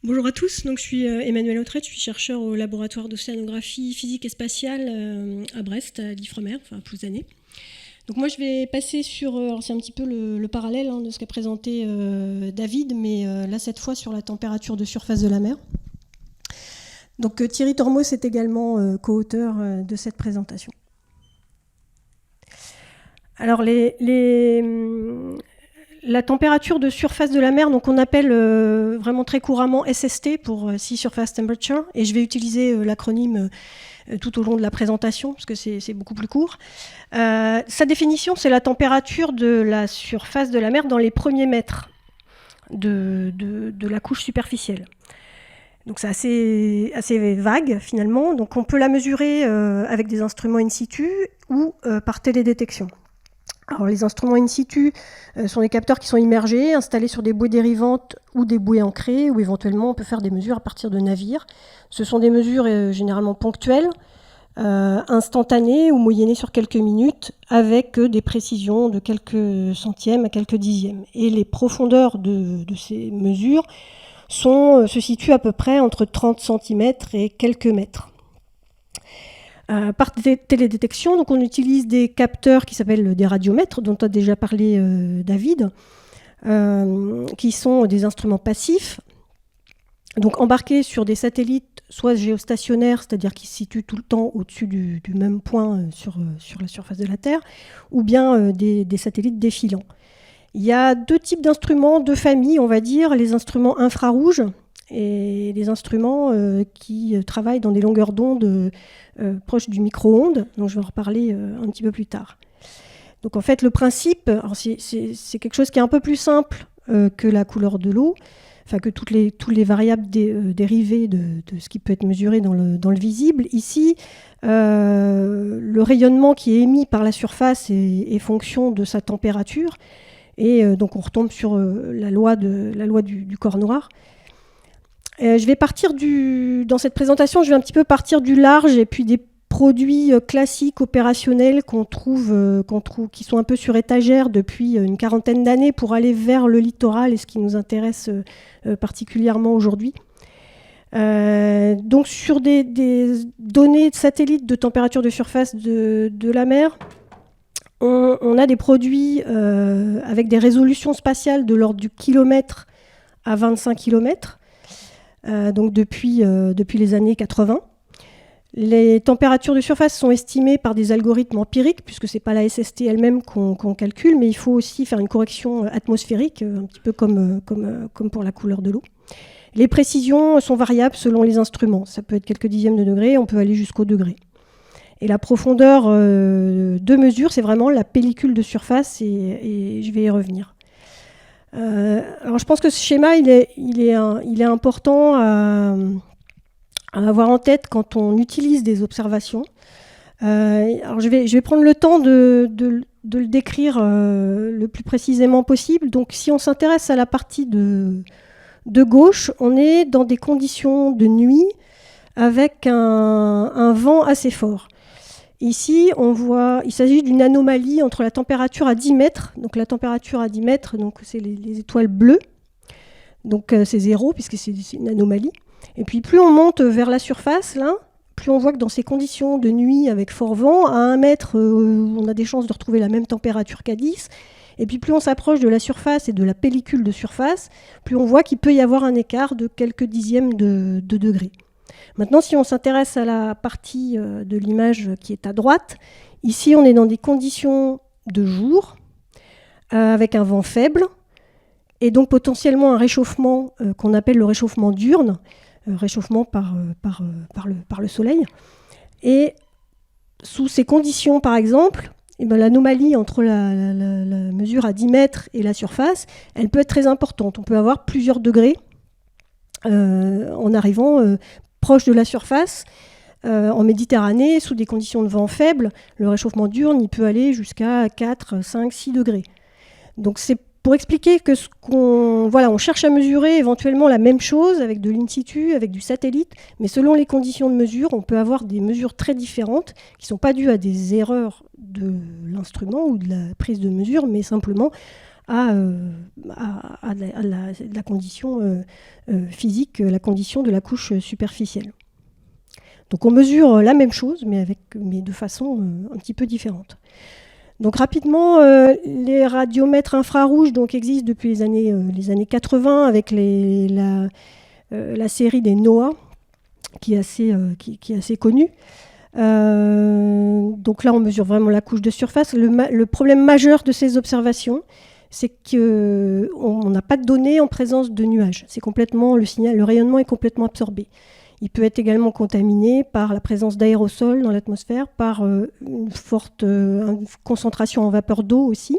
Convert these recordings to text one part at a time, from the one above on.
Bonjour à tous, donc je suis Emmanuelle Autrette, je suis chercheur au laboratoire d'océanographie physique et spatiale à Brest, à l'Ifremer, enfin à Plouzané. Donc moi je vais passer sur, c'est un petit peu le parallèle de ce qu'a présenté David, mais là cette fois sur la température de surface de la mer. Donc Thierry Tormos est également co-auteur de cette présentation. Alors la température de surface de la mer, donc on appelle vraiment très couramment SST pour Sea Surface Temperature, et je vais utiliser l'acronyme tout au long de la présentation, parce que c'est beaucoup plus court. Sa définition, c'est la température de la surface de la mer dans les premiers mètres de la couche superficielle. Donc c'est assez vague finalement, donc on peut la mesurer avec des instruments in situ ou par télédétection. Alors, les instruments in situ sont des capteurs qui sont immergés, installés sur des bouées dérivantes ou des bouées ancrées, ou éventuellement on peut faire des mesures à partir de navires. Ce sont des mesures généralement ponctuelles, instantanées ou moyennées sur quelques minutes, avec des précisions de quelques centièmes à quelques dixièmes. Et les profondeurs de ces mesures se situent à peu près entre 30 cm et quelques mètres. Par télédétection, donc on utilise des capteurs qui s'appellent des radiomètres, dont a déjà parlé David, qui sont des instruments passifs, donc embarqués sur des satellites soit géostationnaires, c'est-à-dire qui se situent tout le temps au-dessus du même point sur la surface de la Terre, ou bien des satellites défilants. Il y a deux types d'instruments, deux familles, on va dire, les instruments infrarouges et les instruments qui travaillent dans des longueurs d'onde proches du micro-ondes, donc je vais en reparler un petit peu plus tard. Donc en fait le principe, c'est quelque chose qui est un peu plus simple que la couleur de l'eau, enfin que toutes les variables dérivées de ce qui peut être mesuré dans le visible. Ici, le rayonnement qui est émis par la surface est fonction de sa température, et donc on retombe sur la loi du corps noir. Je vais partir dans cette présentation, je vais un petit peu partir du large et puis des produits classiques opérationnels qu'on trouve, qui sont un peu sur étagère depuis une quarantaine d'années pour aller vers le littoral et ce qui nous intéresse particulièrement aujourd'hui. Donc sur des données de satellites de température de surface de la mer, on a des produits avec des résolutions spatiales de l'ordre du kilomètre à 25 km. Donc depuis les années 80. Les températures de surface sont estimées par des algorithmes empiriques, puisque ce n'est pas la SST elle-même qu'on calcule, mais il faut aussi faire une correction atmosphérique, un petit peu comme pour la couleur de l'eau. Les précisions sont variables selon les instruments. Ça peut être quelques dixièmes de degré, on peut aller jusqu'au degré. Et la profondeur de mesure, c'est vraiment la pellicule de surface, et je vais y revenir. Alors je pense que ce schéma, il est important à avoir en tête quand on utilise des observations. Alors je vais prendre le temps de le décrire le plus précisément possible. Donc si on s'intéresse à la partie de gauche, on est dans des conditions de nuit avec un vent assez fort. Ici, on voit, il s'agit d'une anomalie entre la température à 10 mètres. Donc la température à 10 mètres, donc c'est les étoiles bleues. Donc c'est 0 puisque c'est une anomalie. Et puis plus on monte vers la surface, là, plus on voit que dans ces conditions de nuit avec fort vent, à 1 mètre, on a des chances de retrouver la même température qu'à 10. Et puis plus on s'approche de la surface et de la pellicule de surface, plus on voit qu'il peut y avoir un écart de quelques dixièmes de degrés. Maintenant, si on s'intéresse à la partie de l'image qui est à droite, ici on est dans des conditions de jour, avec un vent faible, et donc potentiellement un réchauffement qu'on appelle le réchauffement diurne, réchauffement par le soleil. Et sous ces conditions, par exemple, l'anomalie entre la mesure à 10 mètres et la surface, elle peut être très importante. On peut avoir plusieurs degrés en arrivant proche de la surface. En Méditerranée, sous des conditions de vent faibles, le réchauffement diurne il peut aller jusqu'à 4, 5, 6 degrés. Donc c'est pour expliquer que on cherche à mesurer éventuellement la même chose avec de l'in situ, avec du satellite, mais selon les conditions de mesure, on peut avoir des mesures très différentes qui ne sont pas dues à des erreurs de l'instrument ou de la prise de mesure, mais simplement la condition physique, la condition de la couche superficielle. Donc on mesure la même chose, mais de façon un petit peu différente. Donc rapidement, les radiomètres infrarouges existent depuis les années 80 avec la série des NOAA, qui est assez connue. Donc là, on mesure vraiment la couche de surface. Le problème majeur de ces observations, c'est qu'on n'a pas de données en présence de nuages. Le rayonnement est complètement absorbé. Il peut être également contaminé par la présence d'aérosols dans l'atmosphère, par une forte concentration en vapeur d'eau aussi.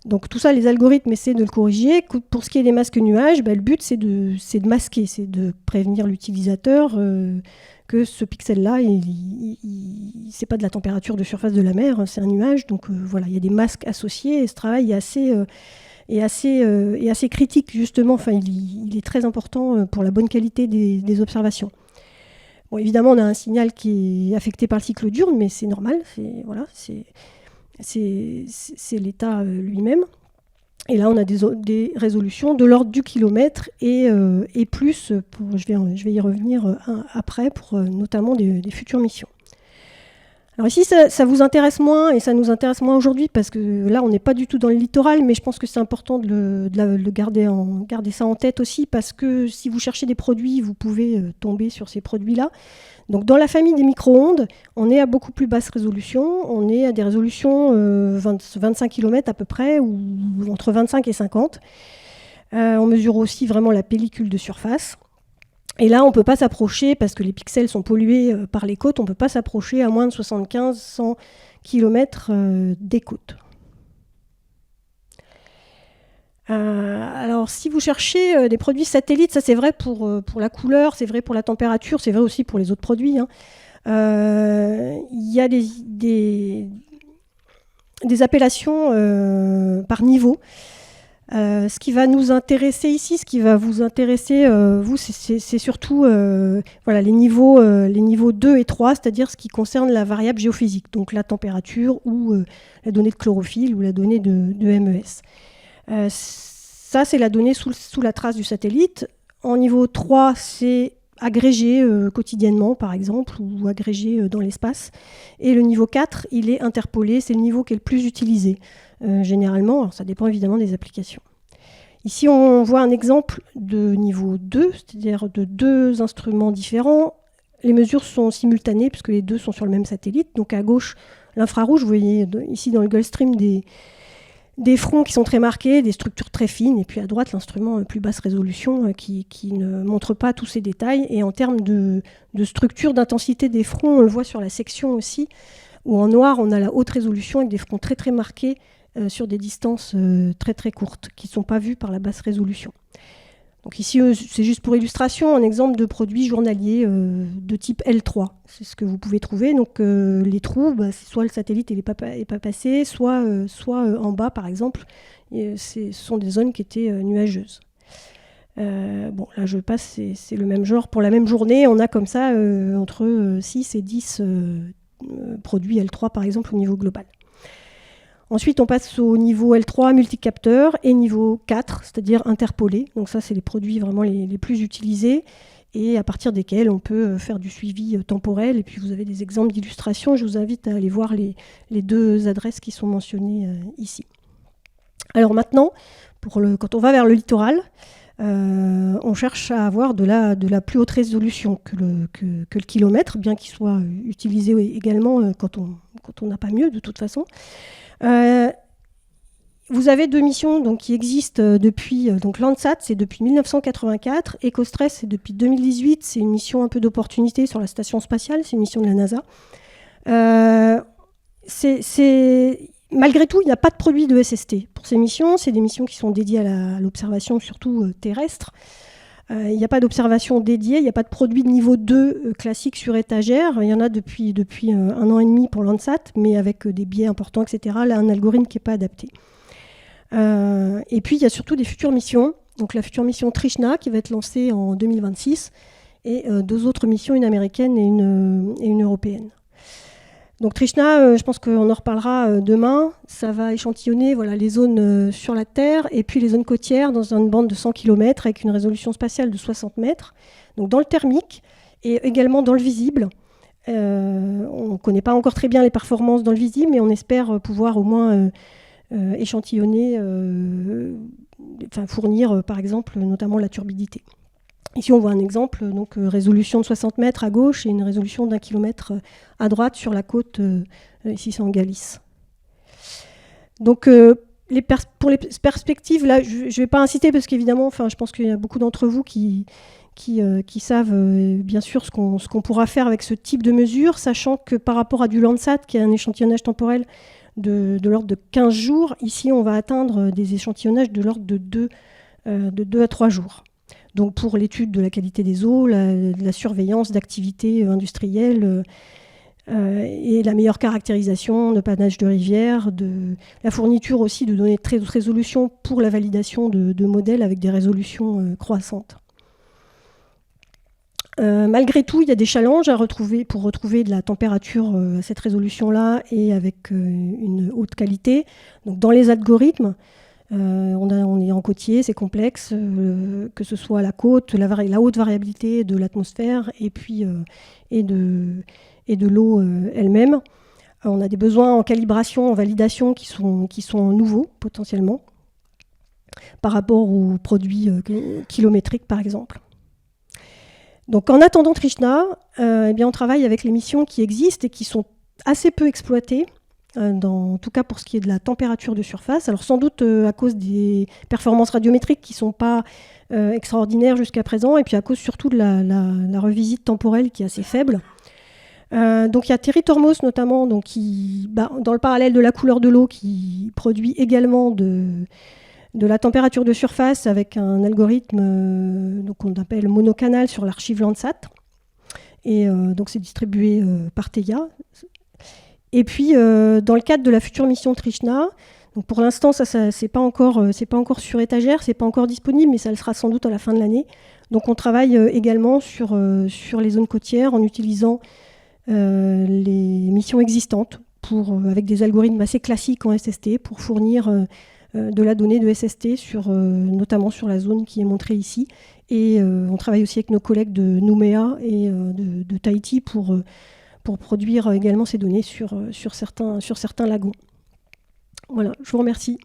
Donc tout ça, les algorithmes essaient de le corriger. Pour ce qui est des masques nuages, le but c'est de masquer, c'est de prévenir l'utilisateur que ce pixel-là, c'est pas de la température de surface de la mer, c'est un nuage. Donc voilà, il y a des masques associés et ce travail est assez critique justement. Enfin, il est très important pour la bonne qualité des observations. Bon, évidemment, on a un signal qui est affecté par le cycle diurne, mais c'est normal. C'est l'état lui-même. Et là, on a des résolutions de l'ordre du kilomètre et plus. Je vais y revenir après pour notamment des futures missions. Alors ici, ça vous intéresse moins et ça nous intéresse moins aujourd'hui parce que là, on n'est pas du tout dans le littoral, mais je pense que c'est important de garder ça en tête aussi parce que si vous cherchez des produits, vous pouvez tomber sur ces produits-là. Donc dans la famille des micro-ondes, on est à beaucoup plus basse résolution, on est à des résolutions 25 km à peu près, ou entre 25 et 50. On mesure aussi vraiment la pellicule de surface. Et là, on ne peut pas s'approcher, parce que les pixels sont pollués par les côtes, on ne peut pas s'approcher à moins de 75-100 km des côtes. Alors, si vous cherchez des produits satellites, ça c'est vrai pour la couleur, c'est vrai pour la température, c'est vrai aussi pour les autres produits. Il y a des appellations par niveau. Ce qui va nous intéresser ici, ce qui va vous intéresser, vous, c'est surtout les niveaux 2 et 3, c'est-à-dire ce qui concerne la variable géophysique, donc la température ou la donnée de chlorophylle ou la donnée de MES. Ça, c'est la donnée sous la trace du satellite. En niveau 3, c'est agrégé quotidiennement, par exemple, ou agrégé dans l'espace. Et le niveau 4, il est interpolé, c'est le niveau qui est le plus utilisé. Généralement, alors ça dépend évidemment des applications. Ici, on voit un exemple de niveau 2, c'est-à-dire de deux instruments différents. Les mesures sont simultanées puisque les deux sont sur le même satellite. Donc à gauche, l'infrarouge, vous voyez ici dans le Gulfstream des fronts qui sont très marqués, des structures très fines, et puis à droite, l'instrument plus basse résolution qui ne montre pas tous ces détails. Et en termes de structure, d'intensité des fronts, on le voit sur la section aussi, où en noir, on a la haute résolution avec des fronts très très marqués sur des distances très très courtes, qui ne sont pas vues par la basse résolution. Donc ici, c'est juste pour illustration, un exemple de produit journalier de type L3. C'est ce que vous pouvez trouver. Donc les trous, soit le satellite n'est pas passé, soit en bas, par exemple, ce sont des zones qui étaient nuageuses. Là je passe, c'est le même genre. Pour la même journée, on a comme ça entre 6 et 10 produits L3, par exemple, au niveau global. Ensuite, on passe au niveau L3 multicapteur et niveau 4, c'est-à-dire interpolé. Donc ça, c'est les produits vraiment les plus utilisés et à partir desquels on peut faire du suivi temporel. Et puis, vous avez des exemples d'illustrations. Je vous invite à aller voir les deux adresses qui sont mentionnées ici. Alors maintenant, quand on va vers le littoral, on cherche à avoir de la plus haute résolution que le kilomètre, bien qu'il soit utilisé également quand on n'a pas mieux de toute façon. Vous avez deux missions qui existent depuis Landsat, c'est depuis 1984, EcoStress, c'est depuis 2018, c'est une mission un peu d'opportunité sur la station spatiale, c'est une mission de la NASA. Malgré tout, il n'y a pas de produit de SST pour ces missions, c'est des missions qui sont dédiées à l'observation surtout terrestre. Il n'y a pas d'observation dédiée, il n'y a pas de produit de niveau 2 classique sur étagère. Il y en a depuis 1 an et demi pour Landsat, mais avec des biais importants, etc. Là, un algorithme qui n'est pas adapté. Et puis, il y a surtout des futures missions. Donc, la future mission Trishna, qui va être lancée en 2026, et deux autres missions, une américaine et une européenne. Donc Trishna, je pense qu'on en reparlera demain. Ça va échantillonner les zones sur la Terre et puis les zones côtières dans une bande de 100 km avec une résolution spatiale de 60 mètres. Donc dans le thermique et également dans le visible. On ne connaît pas encore très bien les performances dans le visible, mais on espère pouvoir au moins échantillonner, fournir par exemple notamment la turbidité. Ici, on voit un exemple, donc résolution de 60 mètres à gauche et une résolution d'1 kilomètre à droite sur la côte, ici c'est en Galice. Donc, pour les perspectives, là, je ne vais pas inciter parce qu'évidemment, je pense qu'il y a beaucoup d'entre vous qui savent bien sûr ce qu'on pourra faire avec ce type de mesure, sachant que par rapport à du Landsat, qui a un échantillonnage temporel de l'ordre de 15 jours, ici, on va atteindre des échantillonnages de l'ordre de 2 à 3 jours. Donc pour l'étude de la qualité des eaux, la surveillance d'activités industrielles et la meilleure caractérisation de panache de rivières, la fourniture aussi de données de très haute résolution pour la validation de modèles avec des résolutions croissantes. Malgré tout, il y a des challenges pour retrouver de la température à cette résolution-là et avec une haute qualité. Donc dans les algorithmes, on est en côtier, c'est complexe, que ce soit la côte, la haute variabilité de l'atmosphère et puis et de l'eau elle-même. On a des besoins en calibration, en validation qui sont nouveaux potentiellement par rapport aux produits kilométriques par exemple. Donc en attendant Trishna, on travaille avec les missions qui existent et qui sont assez peu exploitées. En tout cas pour ce qui est de la température de surface. Alors sans doute à cause des performances radiométriques qui ne sont pas extraordinaires jusqu'à présent, et puis à cause surtout de la revisite temporelle qui est assez faible. Donc il y a Territormos notamment, donc, dans le parallèle de la couleur de l'eau, qui produit également de la température de surface avec un algorithme qu'on appelle monocanal sur l'archive Landsat. Et donc c'est distribué par Theia. Et puis, dans le cadre de la future mission Trishna, donc pour l'instant, ça c'est pas encore sur étagère, c'est pas encore disponible, mais ça le sera sans doute à la fin de l'année. Donc, on travaille également sur les zones côtières en utilisant les missions existantes avec des algorithmes assez classiques en SST pour fournir de la donnée de SST notamment sur la zone qui est montrée ici. Et on travaille aussi avec nos collègues de Nouméa et de Tahiti pour produire également ces données sur certains lagons. Voilà, je vous remercie.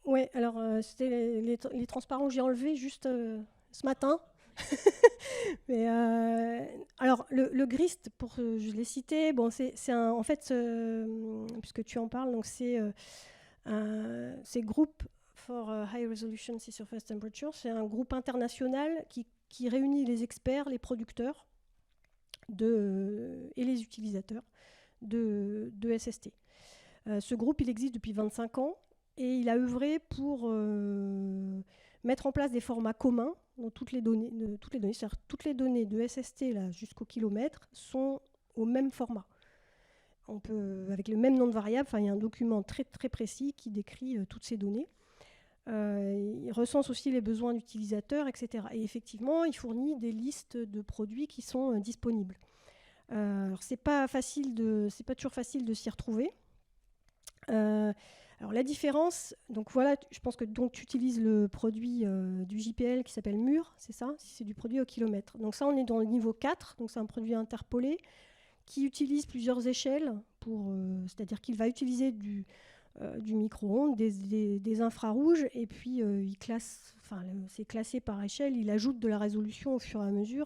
Oui, alors c'était les transparents que j'ai enlevés juste ce matin. Mais, alors le GRIST, je l'ai cité, bon, c'est en fait, puisque tu en parles, donc c'est Group for High Resolution Sea Surface Temperature, c'est un groupe international qui réunit les experts, les producteurs et les utilisateurs de SST. Ce groupe, il existe depuis 25 ans. Et il a œuvré pour mettre en place des formats communs dont toutes les données, c'est-à-dire toutes les données de SST là, jusqu'au kilomètre sont au même format. Avec le même nom de variable, il y a un document très, très précis qui décrit toutes ces données. Il recense aussi les besoins d'utilisateurs, etc. Et effectivement, il fournit des listes de produits qui sont disponibles. Alors, c'est pas toujours facile de s'y retrouver. Alors la différence, donc voilà, je pense que donc, tu utilises le produit du JPL qui s'appelle MUR, c'est ça, c'est du produit au kilomètre. Donc ça, on est dans le niveau 4, donc c'est un produit interpolé qui utilise plusieurs échelles, c'est-à-dire qu'il va utiliser du micro-ondes, des infrarouges, et puis c'est classé par échelle, il ajoute de la résolution au fur et à mesure,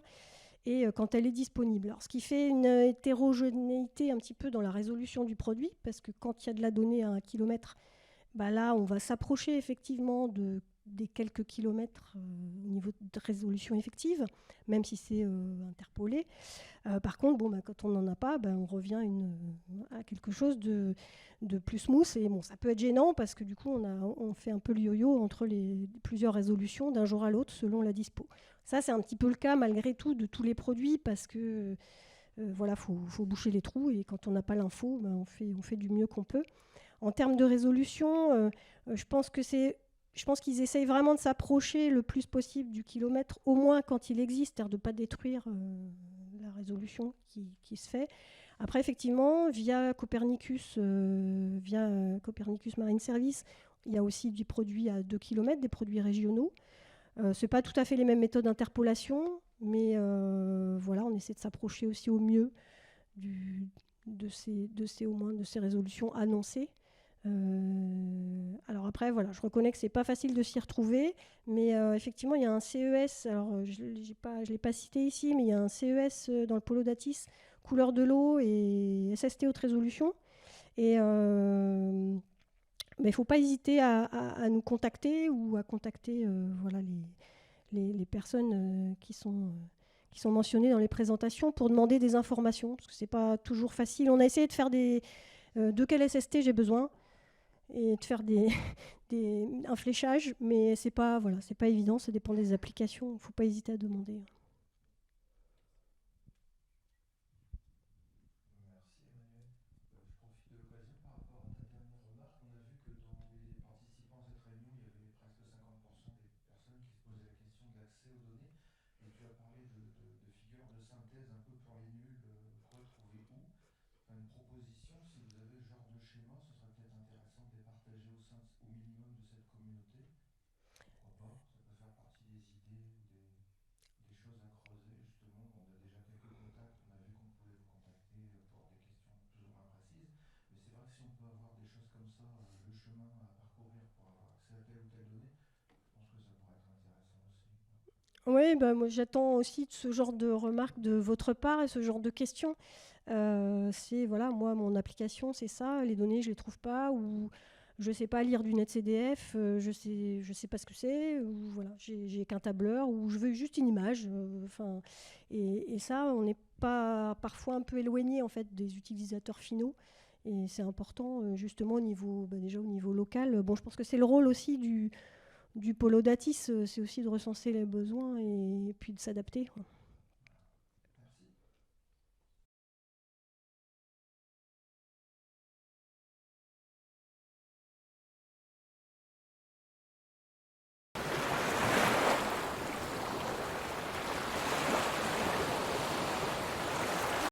et quand elle est disponible. Alors, ce qui fait une hétérogénéité un petit peu dans la résolution du produit, parce que quand il y a de la donnée à 1 kilomètre, Bah là, on va s'approcher effectivement des quelques kilomètres au niveau de résolution effective, même si c'est interpolé. Par contre, bon, bah, quand on n'en a pas, bah, on revient à quelque chose de plus smooth. Et bon, ça peut être gênant parce que du coup, on fait un peu le yo-yo entre les plusieurs résolutions d'un jour à l'autre selon la dispo. Ça, c'est un petit peu le cas malgré tout de tous les produits parce que voilà, faut boucher les trous et quand on n'a pas l'info, bah, on fait du mieux qu'on peut. En termes de résolution, je pense que je pense qu'ils essayent vraiment de s'approcher le plus possible du kilomètre, au moins quand il existe, c'est-à-dire de ne pas détruire la résolution qui se fait. Après, effectivement, via Copernicus Marine Service, il y a aussi des produits à 2 km, des produits régionaux. Ce n'est pas tout à fait les mêmes méthodes d'interpolation, mais voilà, on essaie de s'approcher aussi au mieux du, au moins de ces résolutions annoncées. Alors après, voilà, je reconnais que c'est pas facile de s'y retrouver, mais effectivement, il y a un CES, alors je ne l'ai pas cité ici, mais il y a un CES dans le Polo d'Atis, couleur de l'eau et SST haute résolution. Et mais il ne faut pas hésiter à nous contacter ou à contacter voilà, les personnes qui sont mentionnées dans les présentations pour demander des informations, parce que c'est pas toujours facile. On a essayé de faire de quel SST j'ai besoin et de faire un fléchage, mais c'est pas, voilà, c'est pas évident, ça dépend des applications, il ne faut pas hésiter à demander. Merci Emmanuel. Je profite de l'occasion par rapport à ta dernière remarque. On a vu que dans les participants à cette réunion, il y avait presque 50% des personnes qui se posaient la question de l'accès aux données. Et tu as parlé de figures de synthèse un peu pour les nuls, retrouver où. Enfin, une proposition, si vous avez ce genre de schéma, ce serait peut-être intéressant de les partager au minimum de cette communauté. Pourquoi pas? Ça peut faire partie des idées ou des choses à creuser, justement. On a déjà quelques contacts, on a vu qu'on pouvait vous contacter pour des questions plus ou moins précises. Mais c'est vrai que si on peut avoir des choses comme ça, le chemin à parcourir pour avoir accès à telle ou telle donnée, je pense que ça pourrait être intéressant aussi. Oui, bah, moi j'attends aussi de ce genre de remarques de votre part et ce genre de questions. C'est voilà, moi mon application c'est ça, les données je les trouve pas ou je sais pas lire du NetCDF, je sais pas ce que c'est ou voilà, j'ai qu'un tableur ou je veux juste une image. Enfin et ça on n'est pas parfois un peu éloigné en fait des utilisateurs finaux. Et c'est important justement au niveau bah, déjà au niveau local. Bon, je pense que c'est le rôle aussi du Polo Datis, c'est aussi de recenser les besoins et puis de s'adapter.